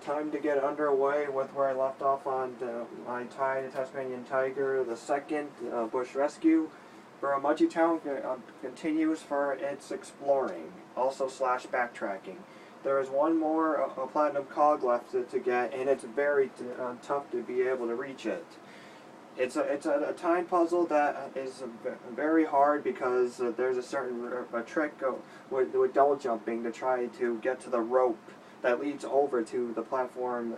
time to get underway with where I left off on my Ty the Tasmanian Tiger, the second bush rescue. Burramudgee town continues for its exploring, also slash backtracking. There is one more platinum cog left to get, and it's very tough to be able to reach it. It's a time puzzle that is very hard because there's a certain trick with double jumping to try to get to the rope that leads over to the platform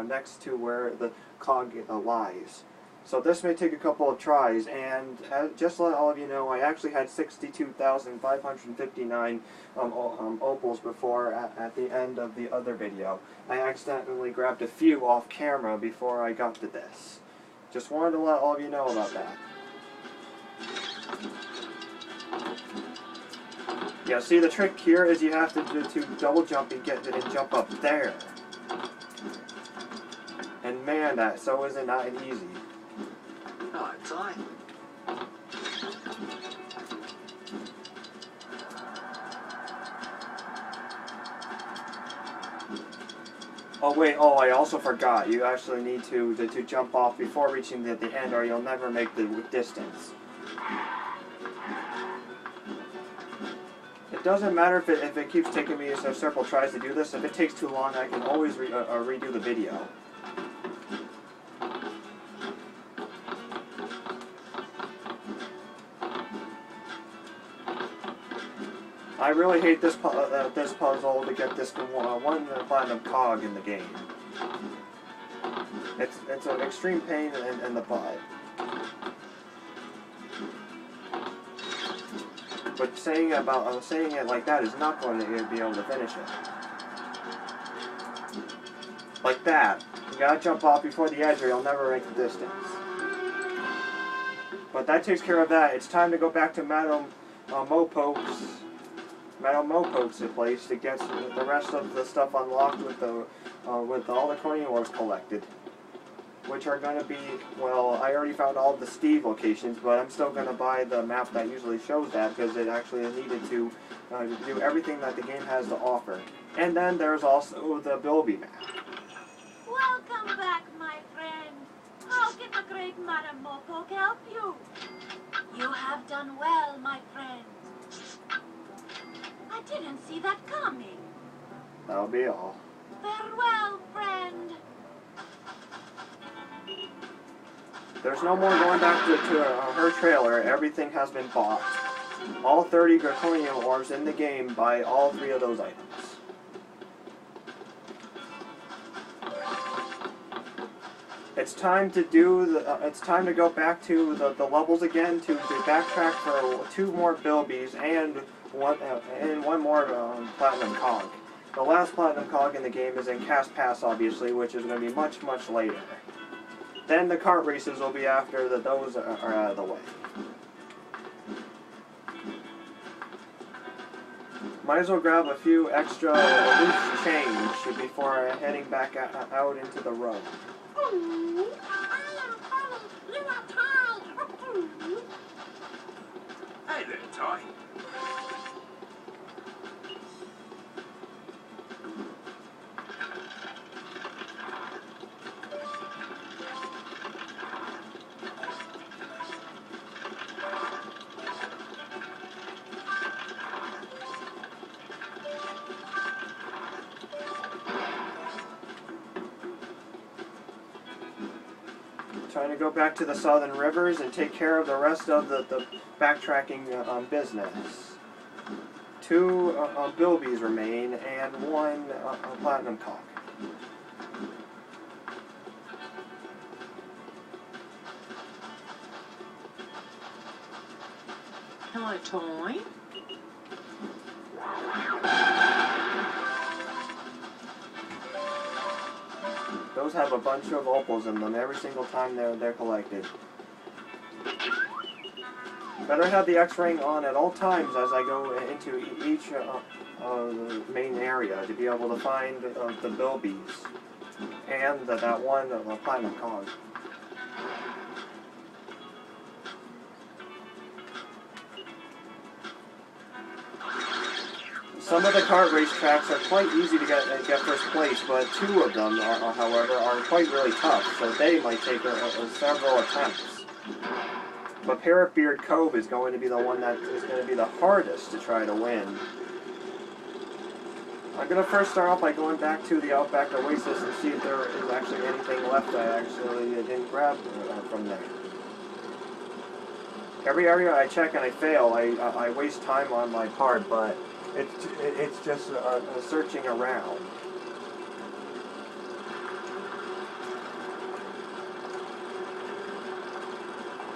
next to where the cog lies. So this may take a couple of tries, and just to let all of you know, I actually had 62,559 opals before at the end of the other video. I accidentally grabbed a few off camera before I got to this. Just wanted to let all of you know about that. Yeah, see, the trick here is you have to do double jump and jump up there. And man, that so isn't that easy. Oh, Ty. Oh wait, I also forgot. You actually need to jump off before reaching the end, or you'll never make the distance. It doesn't matter if it keeps taking me several tries to do this. If it takes too long, I can always redo the video. I really hate this puzzle to get this one platinum cog in the game. It's an extreme pain in the butt. But saying it like that is not going to be able to finish it. Like that. You gotta jump off before the edge or you'll never make the distance. But that takes care of that. It's time to go back to Owl Mopoke's place to get the rest of the stuff unlocked with all the coin ores collected. Which are going to be, well, I already found all the Steve locations, but I'm still going to buy the map that usually shows that because it actually is needed to do everything that the game has to offer. And then there's also the Bilby map. Welcome back, my friend. How can the great Madam Mopoke help you? You have done well, my friend. I didn't see that coming. That'll be all. Farewell, friend. There's no more going back to her trailer. Everything has been bought. All 30 Draconian orbs in the game buy all 3 of those items. It's time to it's time to go back to the levels again to backtrack for 2 more Bilbies and one more platinum cog. The last platinum cog in the game is in Cast Pass, obviously, which is going to be much later. Then the kart races will be after those are out of the way. Might as well grab a few extra loose change before heading back out into the road. Hey there, Ty. Trying to go back to the southern rivers and take care of the rest of the backtracking business. 2 Bilbies remain and 1 platinum cog. Hello, Toy. Those have a bunch of opals in them every single time they're collected. Better have the X-ring on at all times as I go into each main area to be able to find the Bilbies and that one platinum cog. Some of the kart race tracks are quite easy to get first place, but two of them, however, are quite really tough, so they might take several attempts. But Parrot Beard Cove is going to be the one that is going to be the hardest to try to win. I'm going to first start off by going back to the Outback Oasis and see if there is actually anything left I actually didn't grab from there. Every area I check and I fail, I waste time on my part, but it's just searching around.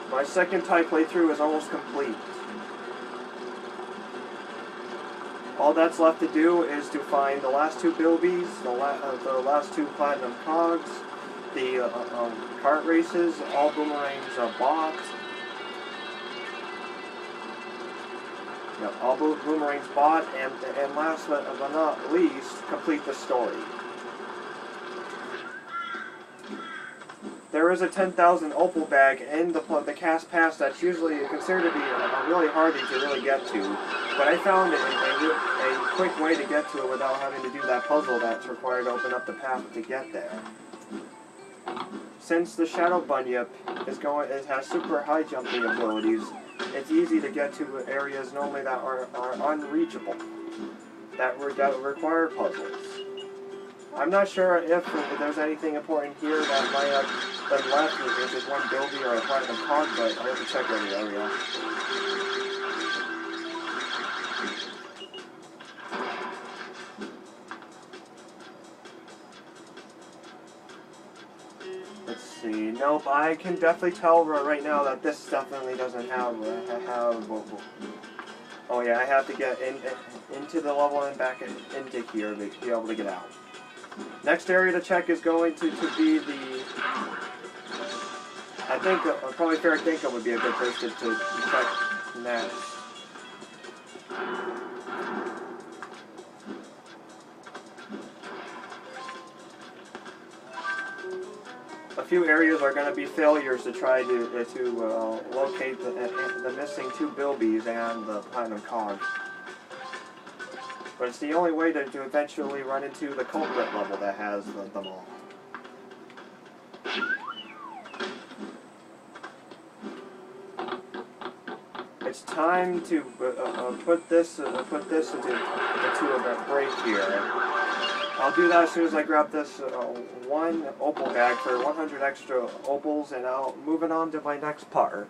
My second Ty playthrough is almost complete. All that's left to do is to find the last two bilbies, the last two platinum cogs, the kart races, all boomerangs bought. Yep, all boomerangs bought, and last but not least, complete the story. There is a 10,000 opal bag in the cast pass that's usually considered to be really hard to really get to, but I found a quick way to get to it without having to do that puzzle that's required to open up the path to get there. Since the Shadow Bunyip it has super high jumping abilities, it's easy to get to areas normally that are unreachable, that require puzzles. I'm not sure if there's anything important here that might have been left, if it's one bilby or a platinum cog, but I have to check every area. Let's see. Nope, I can definitely tell right now that this definitely doesn't have. Oh yeah, I have to get into the level and back into here to be able to get out. Next area to check is going to be the. I think probably Farraginka would be a good place to check next. A few areas are going to be failures to try to locate the missing two bilbies and the platinum cog. But it's the only way to eventually run into the culprit level that has them all. It's time to put this into a break here. I'll do that as soon as I grab this one opal bag for 100 extra opals, and I'll move it on to my next part.